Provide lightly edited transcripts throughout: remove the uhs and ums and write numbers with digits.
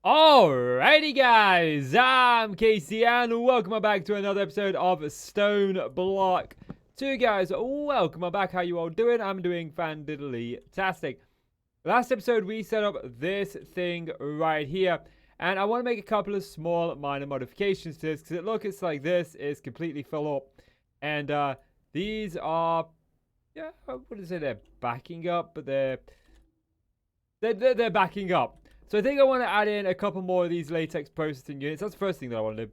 Alrighty guys, I'm Casey and welcome back to another episode of Stone Block 2 guys. Welcome back, how you all doing? I'm doing fan-diddly-tastic. Last episode we set up this thing right here and I want to make a couple of small minor modifications to this because it looks like this is completely full up and these are, yeah, I wouldn't say they're backing up, but they're backing up. So I think I want to add in a couple more of these latex processing units. That's the first thing that I want to do.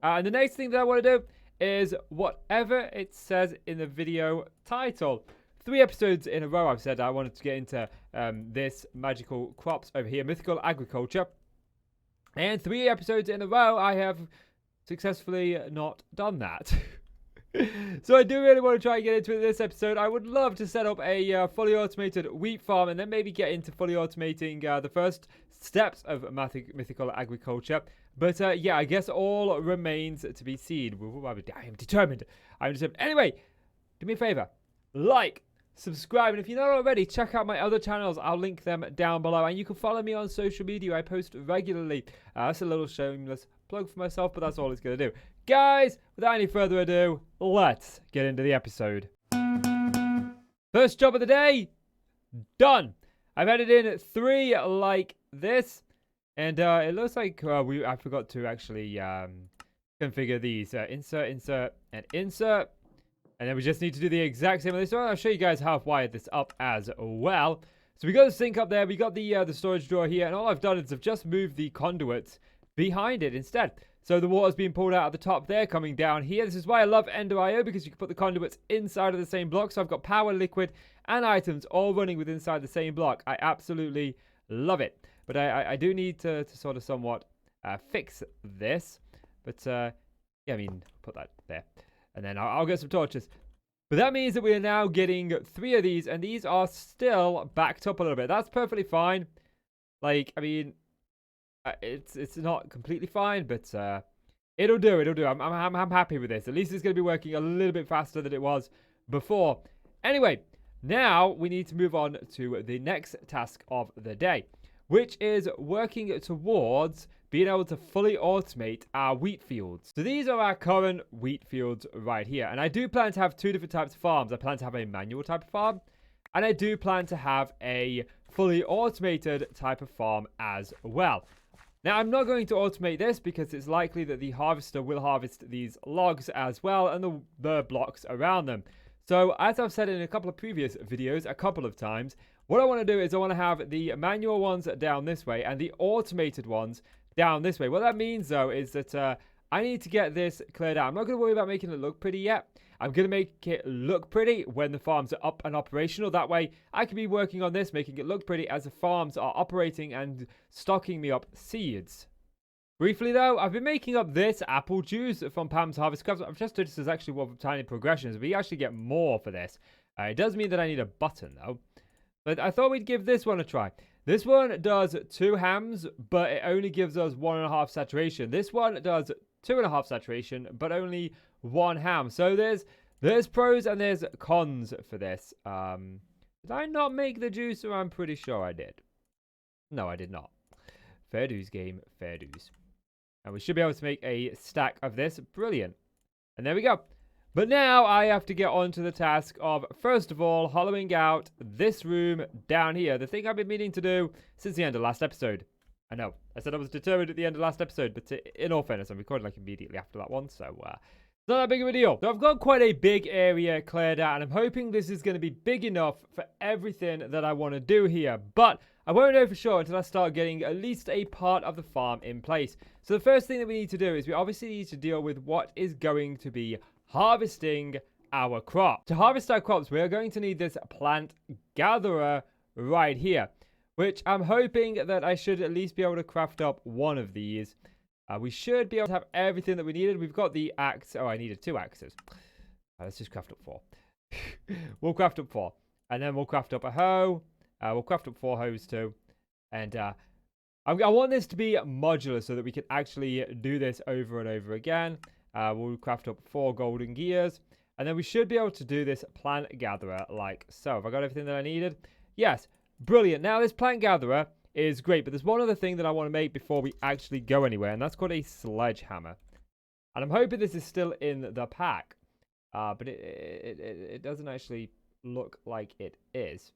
And the next thing that I want to do is whatever it says in the video title. 3 episodes in a row I've said I wanted to get into this magical crops over here, mythical agriculture. And 3 episodes in a row I have successfully not done that. So I do really want to try and get into it this episode. I would love to set up a fully automated wheat farm and then maybe get into fully automating the first steps of mythical agriculture. But yeah, I guess all remains to be seen. I am determined. Anyway, do me a favor. Like, subscribe, and if you're not already, check out my other channels. I'll link them down below. And you can follow me on social media. I post regularly. That's a little shameless plug for myself, but that's all it's going to do. Guys, without any further ado, let's get into the episode. First job of the day, done. I've added in 3 like this, and it looks like I forgot to actually configure these. Insert, insert, and insert. And then we just need to do the exact same on this one. I'll show you guys how I've wired this up as well. So we got the sink up there, we got the storage drawer here, and all I've done is I've just moved the conduits behind it instead. So the water's being pulled out of the top there, coming down here. This is why I love Ender.io, because you can put the conduits inside of the same block. So I've got power, liquid, and items all running within inside the same block. I absolutely love it. But I do need to sort of somewhat fix this. But yeah, I mean, put that there. And then I'll get some torches. But that means that we are now getting 3 of these, and these are still backed up a little bit. That's perfectly fine. Like, I mean, it's not completely fine, but it'll do. I'm happy with this. At least it's going to be working a little bit faster than it was before. Anyway, now we need to move on to the next task of the day, which is working towards being able to fully automate our wheat fields. So these are our current wheat fields right here. And I do plan to have 2 different types of farms. I plan to have a manual type of farm, and I do plan to have a fully automated type of farm as well. Now, I'm not going to automate this because it's likely that the harvester will harvest these logs as well and the blocks around them. So, as I've said in a couple of previous videos, a couple of times, what I want to do is I want to have the manual ones down this way and the automated ones down this way. What that means, though, is that I need to get this cleared out. I'm not going to worry about making it look pretty yet. I'm going to make it look pretty when the farms are up and operational. That way, I can be working on this, making it look pretty as the farms are operating and stocking me up seeds. Briefly, though, I've been making up this apple juice from Pam's Harvest Crafts. I've just noticed there's actually one tiny progressions. We actually get more for this. It does mean that I need a button, though. But I thought we'd give this one a try. This one does 2 hams, but it only gives us 1.5 saturation. This one does 2.5 saturation, but only 1 ham. So there's pros and there's cons for this. Did I not make the juicer? I'm pretty sure I did. No, I did not. Fair dues, game. Fair dues. And we should be able to make a stack of this. Brilliant. And there we go. But now I have to get on to the task of, first of all, hollowing out this room down here. The thing I've been meaning to do since the end of last episode. I know. I said I was determined at the end of last episode, but in all fairness, I'm recording like immediately after that one, so it's not that big of a deal. So I've got quite a big area cleared out, and I'm hoping this is going to be big enough for everything that I want to do here. But I won't know for sure until I start getting at least a part of the farm in place. So the first thing that we need to do is we obviously need to deal with what is going to be harvesting our crop. To harvest our crops, we are going to need this plant gatherer right here, which I'm hoping that I should at least be able to craft up one of these. We should be able to have everything that we needed. We've got the axe. Oh, I needed 2 axes. Let's just craft up 4. We'll craft up 4. And then we'll craft up a hoe. We'll craft up 4 hoes too. And I want this to be modular so that we can actually do this over and over again. We'll craft up 4 golden gears. And then we should be able to do this plant gatherer like so. Have I got everything that I needed? Yes. Brilliant. Now, this plant gatherer is great. But there's one other thing that I want to make before we actually go anywhere, and that's called a sledgehammer. And I'm hoping this is still in the pack, but it doesn't actually look like it is.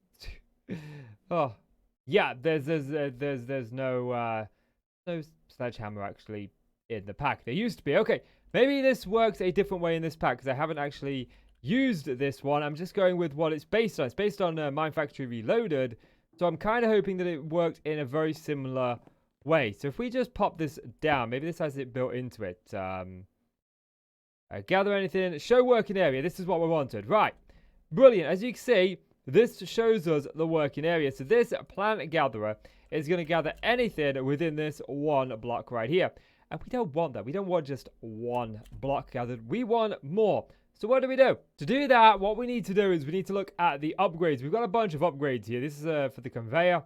Oh, yeah. There's no sledgehammer actually in the pack. There used to be. Okay, maybe this works a different way in this pack because I haven't actually used this one. I'm just going with what it's based on. It's based on Mine Factory Reloaded, so I'm kind of hoping that it worked in a very similar way. So if we just pop this down, maybe this has it built into it. Gather anything, show working area. This is what we wanted. Right, brilliant. As you can see, this shows us the working area. So this plant gatherer is going to gather anything within this one block right here. And we don't want that. We don't want just one block gathered. We want more. So what do we do? To do that, what we need to do is we need to look at the upgrades. We've got a bunch of upgrades here. This is for the conveyor.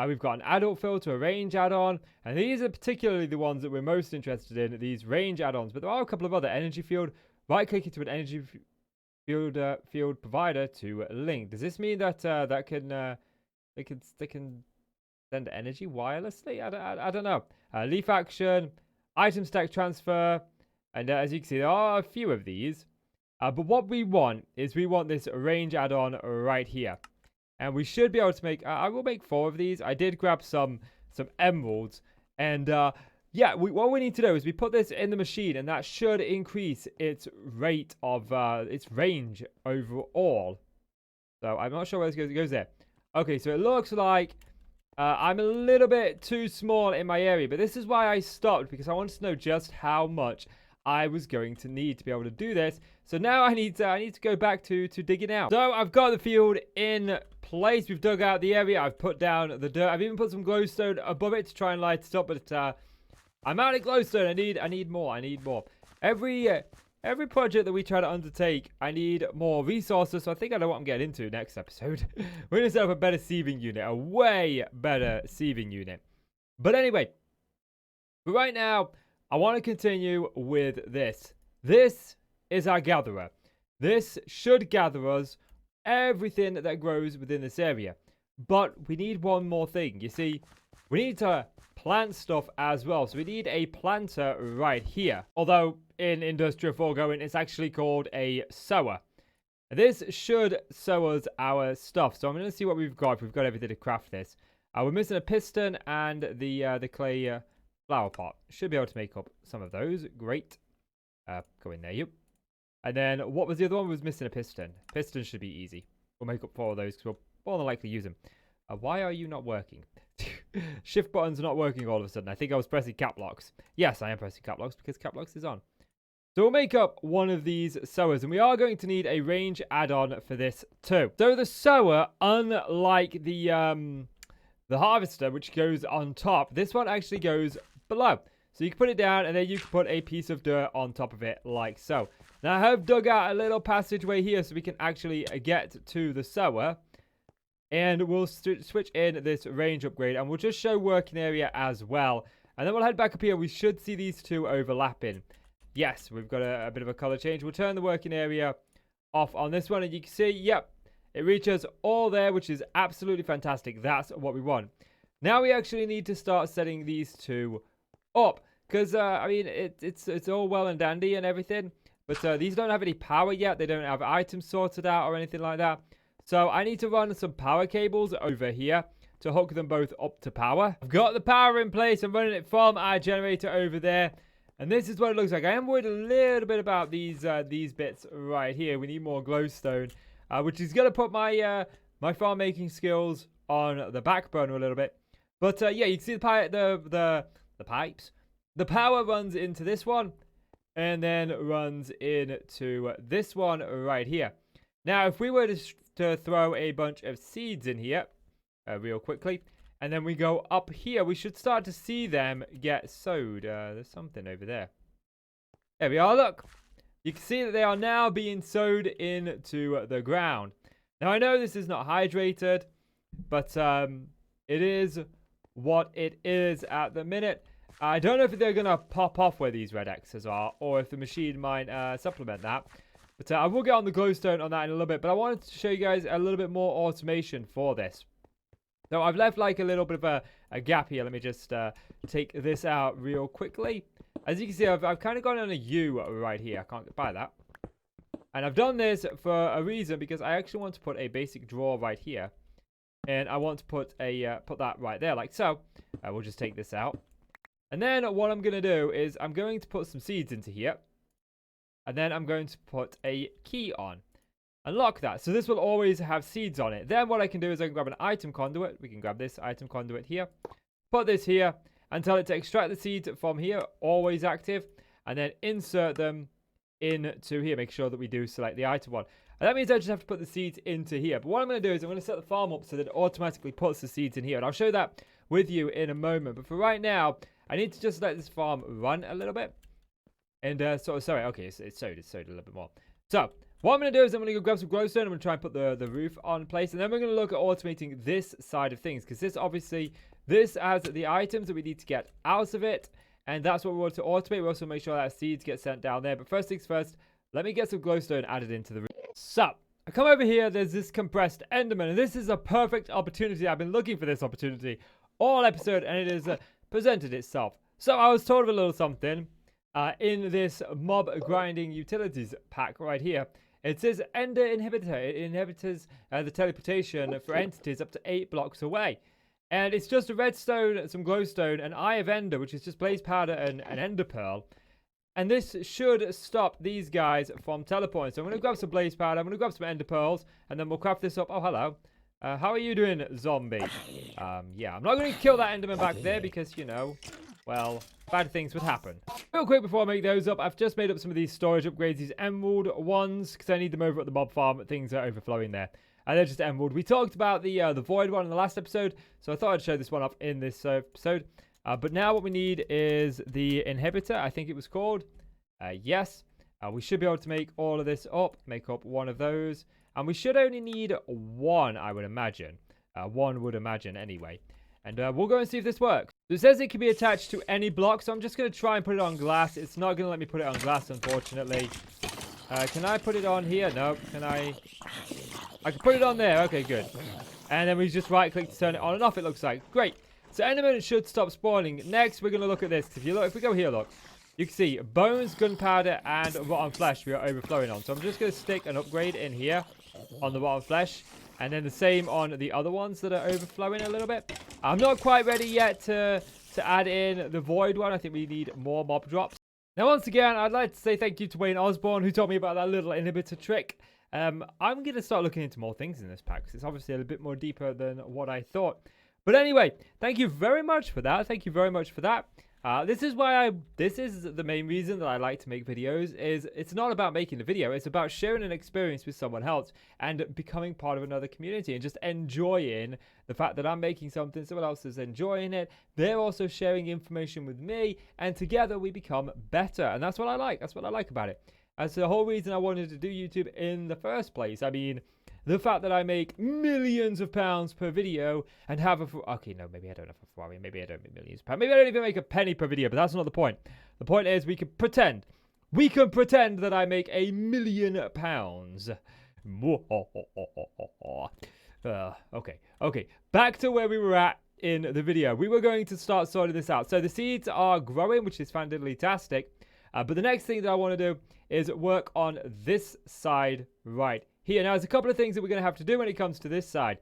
We've got an adult filter, a range add-on, and these are particularly the ones that we're most interested in, these range add-ons. But there are a couple of other energy field. Right-click into an energy field provider to link. Does this mean that they can send energy wirelessly? I don't know. Leaf action, item stack transfer, and as you can see, there are a few of these. But what we want is we want this range add-on right here. And we should be able to make, I will make 4 of these. I did grab some emeralds. And yeah, what we need to do is we put this in the machine, and that should increase its rate of, its range overall. So I'm not sure where this goes. It goes there. Okay, so it looks like I'm a little bit too small in my area. But this is why I stopped, because I wanted to know just how much I was going to need to be able to do this. So now I need to go back to digging out. So I've got the field in place. We've dug out the area. I've put down the dirt. I've even put some glowstone above it to try and light it up. But I'm out of glowstone. I need more. I need more. Every project that we try to undertake, I need more resources. So I think I know what I'm getting into next episode. We're going to set up a better sieving unit, a way better sieving unit. But anyway, for right now, I want to continue with this. This is our gatherer. This should gather us everything that grows within this area. But we need one more thing. You see, we need to plant stuff as well. So we need a planter right here. Although in Industrial Foregoing, it's actually called a sower. This should sow us our stuff. So I'm going to see what we've got. We've got everything to craft this. We're missing a piston and the clay flower pot. Should be able to make up some of those. Great. Go in there, you. And then what was the other one? Was missing a piston. Piston should be easy. We'll make up 4 of those because we'll more than likely use them. Why are you not working? Shift buttons are not working all of a sudden. I think I was pressing cap locks. Yes, I am pressing cap locks because cap locks is on. So we'll make up one of these sowers, and we are going to need a range add-on for this too. So the sower, unlike the harvester, which goes on top, this one actually goes below. So you can put it down, and then you can put a piece of dirt on top of it like so. Now I have dug out a little passageway here so we can actually get to the sower. And we'll switch in this range upgrade, and we'll just show working area as well. And then we'll head back up here. We should see these two overlapping. Yes, we've got a bit of a color change. We'll turn the working area off on this one, and you can see, yep, it reaches all there, which is absolutely fantastic. That's what we want. Now we actually need to start setting these two up, because I mean it's all well and dandy and everything, but these don't have any power yet. They don't have items sorted out or anything like that. So I need to run some power cables over here to hook them both up to power. I've got the power in place. I'm running it from our generator over there. And this is what it looks like. I am worried a little bit about these bits right here. We need more glowstone, which is going to put my my farm making skills on the back burner a little bit. But yeah, you can see the pipes. The power runs into this one and then runs into this one right here. Now, if we were to throw a bunch of seeds in here real quickly, and then we go up here, we should start to see them get sowed. There's something over there. There we are, look. You can see that they are now being sowed into the ground. Now, I know this is not hydrated, but it is what it is at the minute. I don't know if they're going to pop off where these red X's are, or if the machine might supplement that. But I will get on the glowstone on that in a little bit. But I wanted to show you guys a little bit more automation for this. So I've left like a little bit of a gap here. Let me just take this out real quickly. As you can see, I've kind of gone on a U right here. I can't get by that. And I've done this for a reason, because I actually want to put a basic drawer right here. And I want to put that right there, like so. We'll just take this out. And then what I'm going to do is I'm going to put some seeds into here. And then I'm going to put a key on. Unlock that. So this will always have seeds on it. Then what I can do is I can grab an item conduit. We can grab this item conduit here. Put this here. And tell it to extract the seeds from here. Always active. And then insert them into here. Make sure that we do select the item one. And that means I just have to put the seeds into here. But what I'm going to do is I'm going to set the farm up so that it automatically puts the seeds in here. And I'll show that with you in a moment. But for right now, I need to just let this farm run a little bit. And sorry, okay, it's sowed a little bit more. So what I'm going to do is I'm going to go grab some glowstone. I'm going to try and put the roof on place. And then we're going to look at automating this side of things. Because this has the items that we need to get out of it. And that's what we want to automate. We also make sure that seeds get sent down there. But first things first, let me get some glowstone added into the roof. So I come over here. There's this compressed Enderman. And this is a perfect opportunity. I've been looking for this opportunity all episode. And it has presented itself. So I was told of a little something. In this mob grinding utilities pack right here, it says Ender Inhibitor. It inhibits the teleportation for entities up to 8 blocks away. And it's just a redstone, some glowstone, an Eye of Ender, which is just blaze powder and an Ender Pearl. And this should stop these guys from teleporting. So I'm going to grab some blaze powder, I'm going to grab some Ender Pearls, and then we'll craft this up. Oh, hello. How are you doing, zombie? Yeah, I'm not going to kill that Enderman back there because, you know, well, bad things would happen. Real quick before I make those up, I've just made up some of these storage upgrades, these emerald ones, because I need them over at the mob farm. Things are overflowing there. And they're just emerald. We talked about the void one in the last episode, so I thought I'd show this one off in this episode. But now what we need is the inhibitor, I think it was called. Yes. We should be able to make all of this up, make up one of those. And we should only need one, I would imagine. One would imagine anyway. And we'll go and see if this works. So it says it can be attached to any block, so I'm just going to try and put it on glass. It's not going to let me put it on glass, unfortunately. Can I put it on here? No. Can I? I can put it on there. Okay, good. And then we just right-click to turn it on and off, it looks like. Great. So Enderman should stop spawning. Next, we're going to look at this. If we go here, look. You can see bones, gunpowder, and rotten flesh we are overflowing on. So I'm just going to stick an upgrade in here on the rotten flesh. And then the same on the other ones that are overflowing a little bit. I'm not quite ready yet to add in the void one. I think we need more mob drops. Now, once again, I'd like to say thank you to Wayne Osborne, who told me about that little inhibitor trick. I'm going to start looking into more things in this pack, because it's obviously a bit more deeper than what I thought. But anyway, thank you very much for that. Thank you very much for that. This is the main reason that I like to make videos. Is it's not about making the video, it's about sharing an experience with someone else and becoming part of another community and just enjoying the fact that I'm making something, someone else is enjoying it, they're also sharing information with me, and together we become better. And that's what I like. That's what I like about it. That's the whole reason I wanted to do YouTube in the first place. I mean, the fact that I make millions of pounds per video and have okay, no, maybe I don't have a Ferrari. Maybe I don't make millions of pounds. Maybe I don't even make a penny per video, but that's not the point. The point is we can pretend. We can pretend that I make £1 million. Okay. Back to where we were at in the video. We were going to start sorting this out. So the seeds are growing, which is fantastic. But the next thing that I want to do is work on this side right here. Now, there's a couple of things that we're going to have to do when it comes to this side.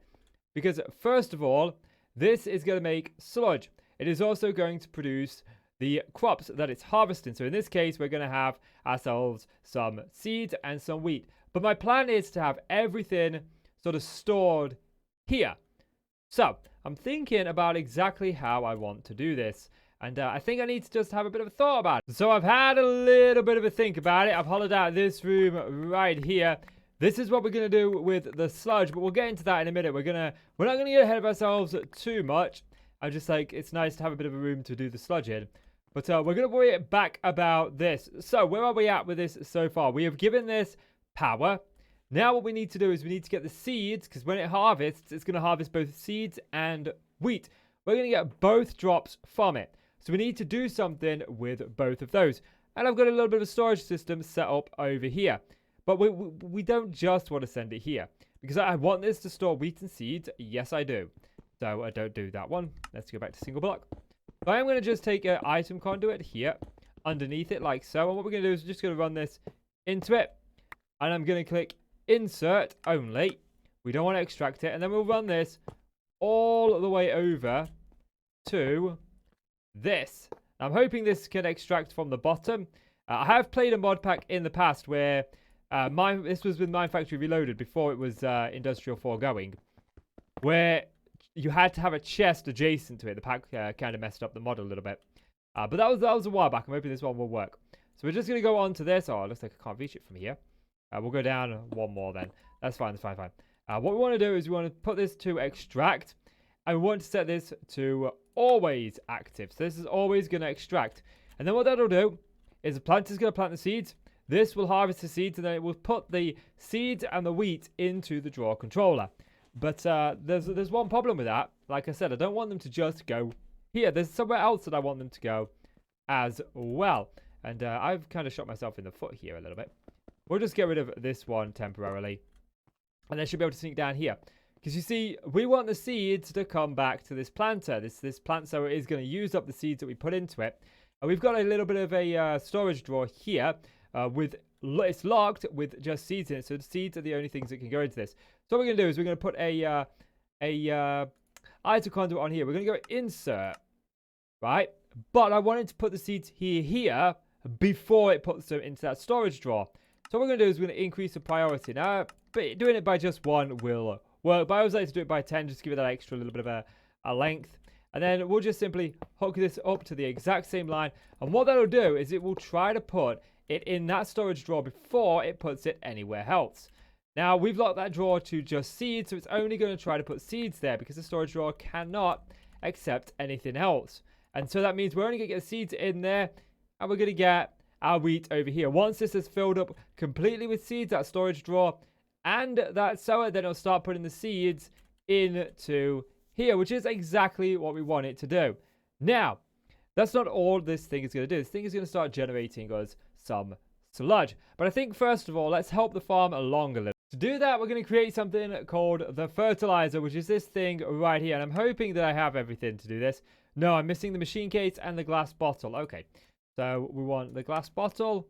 Because first of all, this is going to make sludge. It is also going to produce the crops that it's harvesting. So in this case, we're going to have ourselves some seeds and some wheat. But my plan is to have everything sort of stored here. So I'm thinking about exactly how I want to do this. And I think I need to just have a bit of a thought about it. So I've had a little bit of a think about it. I've hollowed out this room right here. This is what we're going to do with the sludge, but we'll get into that in a minute. We're not going to get ahead of ourselves too much. I'm just like, it's nice to have a bit of a room to do the sludge in. But we're going to worry back about this. So where are we at with this so far? We have given this power. Now what we need to do is we need to get the seeds, because when it harvests, it's going to harvest both seeds and wheat. We're going to get both drops from it. So we need to do something with both of those. And I've got a little bit of a storage system set up over here. But we don't just want to send it here. Because I want this to store wheat and seeds. Yes, I do. So I don't do that one. Let's go back to single block. But I'm going to just take an item conduit here underneath it like so. And what we're going to do is we're just going to run this into it. And I'm going to click insert only. We don't want to extract it. And then we'll run this all the way over to this. I'm hoping this can extract from the bottom. I have played a mod pack in the past where this was with Mine Factory Reloaded before it was Industrial 4 going, where you had to have a chest adjacent to it. The pack kind of messed up the mod a little bit. But that was a while back. I'm hoping this one will work. So we're just going to go on to this. Oh, it looks like I can't reach it from here. We'll go down one more then. That's fine. That's fine. What we want to do is we want to put this to extract. And we want to set this to always active. So this is always going to extract. And then what that'll do is the plant is going to plant the seeds. This will harvest the seeds. And then it will put the seeds and the wheat into the draw controller. But there's one problem with that. Like I said, I don't want them to just go here. There's somewhere else that I want them to go as well. And I've kind of shot myself in the foot here a little bit. We'll just get rid of this one temporarily. And they should be able to sneak down here. Because you see, we want the seeds to come back to this planter. This plant, so it is going to use up the seeds that we put into it. And we've got a little bit of a storage drawer here. It's locked with just seeds in it. So the seeds are the only things that can go into this. So what we're going to do is we're going to put a item conduit on here. We're going to go insert, right? But I wanted to put the seeds here before it puts them into that storage drawer. So what we're going to do is we're going to increase the priority. Now, but doing it by just 1 will work. But I always like to do it by 10, just to give it that extra little bit of a length. And then we'll just simply hook this up to the exact same line. And what that'll do is it will try to put it in that storage drawer before it puts it anywhere else. Now, we've locked that drawer to just seeds, so it's only going to try to put seeds there because the storage drawer cannot accept anything else. And so that means we're only going to get seeds in there, and we're going to get our wheat over here. Once this is filled up completely with seeds, that storage drawer and that sower, then it'll start putting the seeds into here, which is exactly what we want it to do. Now, that's not all this thing is going to do. This thing is going to start generating us some sludge. But I think, first of all, let's help the farm along a little. To do that, we're going to create something called the Fertilizer, which is this thing right here. And I'm hoping that I have everything to do this. No, I'm missing the machine case and the glass bottle. Okay, so we want the glass bottle.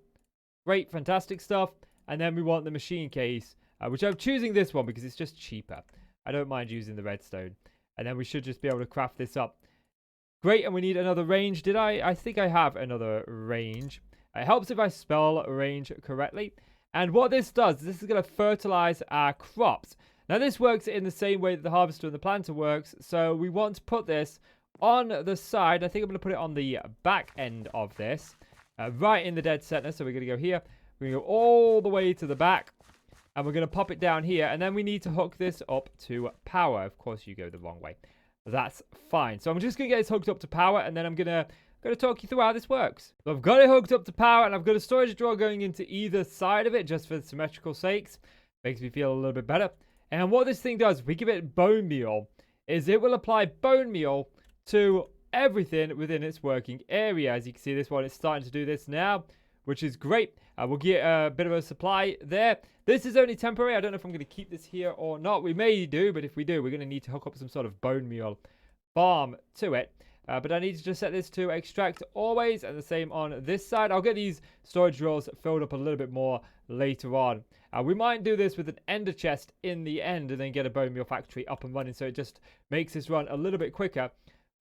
Great, fantastic stuff. And then we want the machine case, which I'm choosing this one because it's just cheaper. I don't mind using the redstone. And then we should just be able to craft this up. Great, and we need another range. I think I have another range. It helps if I spell range correctly. And what this does, this is going to fertilize our crops. Now, this works in the same way that the harvester and the planter works. So we want to put this on the side. I think I'm going to put it on the back end of this, right in the dead center. So we're going to go here. We're going to go all the way to the back. And we're going to pop it down here. And then we need to hook this up to power. Of course, you go the wrong way. That's fine. So I'm just going to get this hooked up to power. And then I'm going to talk you through how this works. So I've got it hooked up to power. And I've got a storage drawer going into either side of it, just for symmetrical sakes. Makes me feel a little bit better. And what this thing does, we give it bone meal, is it will apply bone meal to everything within its working area. As you can see, this one is starting to do this now, which is great. We'll get a bit of a supply there. This is only temporary. I don't know if I'm going to keep this here or not. We may do, but if we do, we're going to need to hook up some sort of bone meal farm to it. But I need to just set this to extract always, and the same on this side. I'll get these storage drawers filled up a little bit more later on. We might do this with an ender chest in the end and then get a bone meal factory up and running, so it just makes this run a little bit quicker.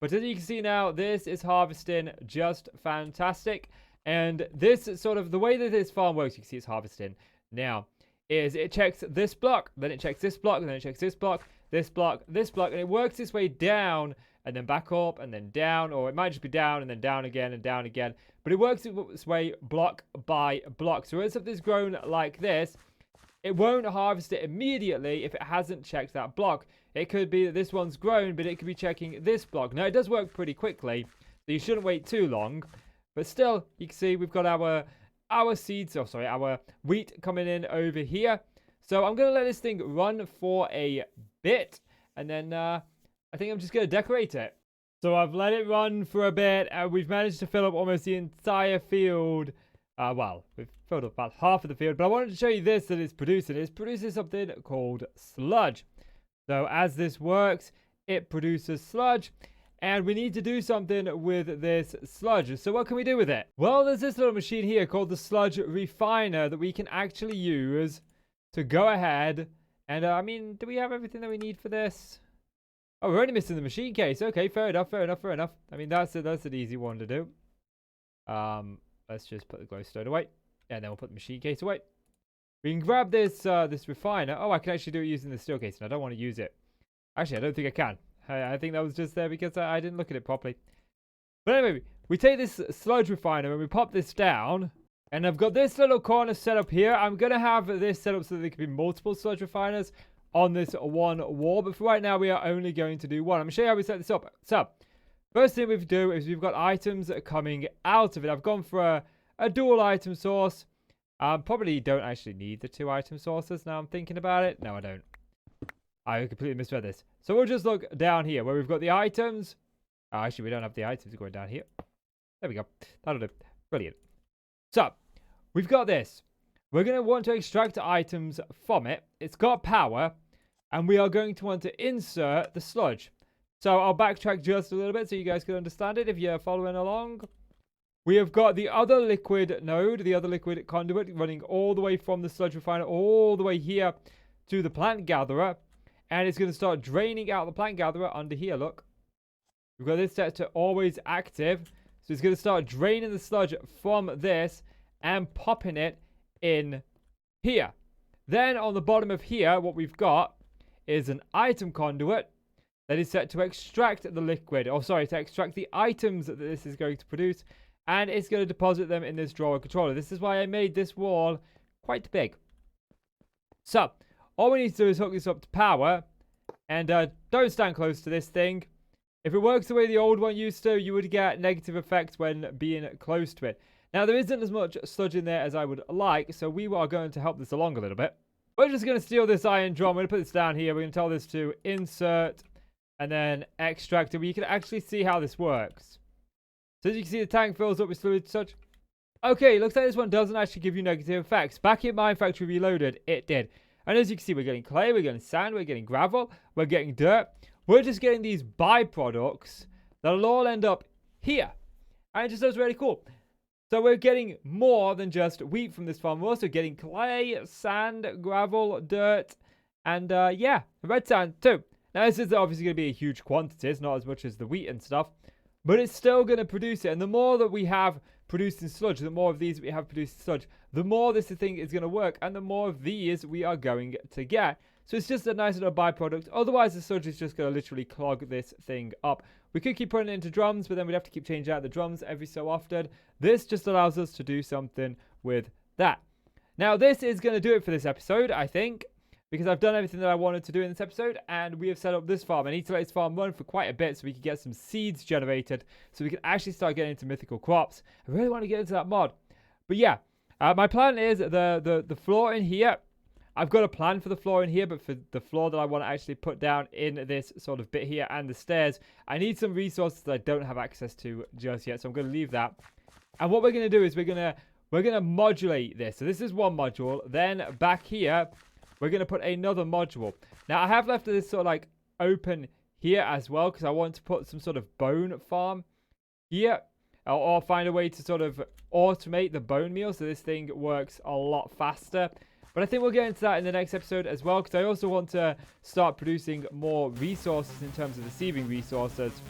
But as you can see now, this is harvesting just fantastic. And this sort of, the way that this farm works, you can see it's harvesting now, is it checks this block, then it checks this block, and then it checks this block, this block, this block, and it works its way down and then back up and then down, or it might just be down and then down again and down again. But it works its way block by block. So as something's grown like this, it won't harvest it immediately if it hasn't checked that block. It could be that this one's grown, but it could be checking this block. Now, it does work pretty quickly, so you shouldn't wait too long. But still, you can see we've got our seeds, our wheat coming in over here. So I'm going to let this thing run for a bit. And then I think I'm just going to decorate it. So I've let it run for a bit. And we've managed to fill up almost the entire field. Well, we've filled up about half of the field. But I wanted to show you this that it's producing. It's producing something called sludge. So as this works, it produces sludge. And we need to do something with this sludge. So what can we do with it? Well, there's this little machine here called the Sludge Refiner that we can actually use to go ahead. And, I mean, do we have everything that we need for this? Oh, we're only missing the machine case. Okay, fair enough. I mean, that's an easy one to do. Let's just put the glowstone away. And then we'll put the machine case away. We can grab this this refiner. Oh, I can actually do it using the steel case, and I don't want to use it. Actually, I don't think I can. I think that was just there because I didn't look at it properly. But anyway, we take this sludge refiner and we pop this down. And I've got this little corner set up here. I'm going to have this set up so that there can be multiple sludge refiners on this one wall. But for right now, we are only going to do one. I'm going to show you how we set this up. So, first thing we do is we've got items coming out of it. I've gone for a dual item source. Probably don't actually need the 2 item sources now I'm thinking about it. No, I don't. I completely misread this. So we'll just look down here where we've got the items. Oh, actually, we don't have the items going down here. There we go. That'll do. Brilliant. So, we've got this. We're going to want to extract items from it. It's got power. And we are going to want to insert the sludge. So, I'll backtrack just a little bit so you guys can understand it if you're following along. We have got the other liquid node, the other liquid conduit running all the way from the sludge refiner all the way here to the plant gatherer. And it's going to start draining out the plant gatherer under here, look. We've got this set to always active. So it's going to start draining the sludge from this and popping it in here. Then on the bottom of here, what we've got is an item conduit that is set to extract the liquid. Or sorry, to extract the items that this is going to produce. And it's going to deposit them in this drawer controller. This is why I made this wall quite big. So, all we need to do is hook this up to power. And don't stand close to this thing. If it works the way the old one used to, you would get negative effects when being close to it. Now, there isn't as much sludge in there as I would like, so we are going to help this along a little bit. We're just going to steal this iron drum. We're going to put this down here. We're going to tell this to insert and then extract. And you can actually see how this works. So as you can see, the tank fills up with fluid and such. Okay, looks like this one doesn't actually give you negative effects. Back in Mine Factory Reloaded, it did. And as you can see, we're getting clay, we're getting sand, we're getting gravel, we're getting dirt. We're just getting these byproducts that'll all end up here. And it just looks really cool. So we're getting more than just wheat from this farm. We're also getting clay, sand, gravel, dirt, and yeah, red sand too. Now this is obviously going to be a huge quantity. It's not as much as the wheat and stuff. But it's still going to produce it. And the more that we have producing sludge, the more of these we have producing sludge, the more this thing is going to work. And the more of these we are going to get. So it's just a nice little byproduct. Otherwise, the sludge is just going to literally clog this thing up. We could keep putting it into drums, but then we'd have to keep changing out the drums every so often. This just allows us to do something with that. Now, this is going to do it for this episode, I think. Because I've done everything that I wanted to do in this episode, and we have set up this farm. I need to let this farm run for quite a bit so we can get some seeds generated, so we can actually start getting into mythical crops. I really want to get into that mod. But yeah, my plan is the floor in here. I've got a plan for the floor in here, but for the floor that I want to actually put down in this sort of bit here and the stairs, I need some resources that I don't have access to just yet, so I'm going to leave that. And what we're going to do is we're going to modulate this. So this is one module. Then back here, we're going to put another module. Now, I have left this sort of like open here as well because I want to put some sort of bone farm here or find a way to sort of automate the bone meal so this thing works a lot faster. But I think we'll get into that in the next episode as well because I also want to start producing more resources in terms of receiving resources.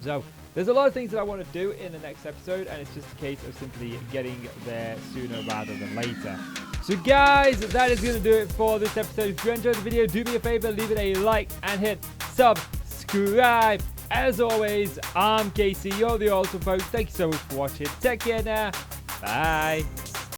So there's a lot of things that I want to do in the next episode, and it's just a case of simply getting there sooner rather than later. So guys, that is going to do it for this episode. If you enjoyed the video, do me a favor, leave it a like and hit subscribe. As always, I'm Casey, you're the awesome folks. Thank you so much for watching. Take care now. Bye.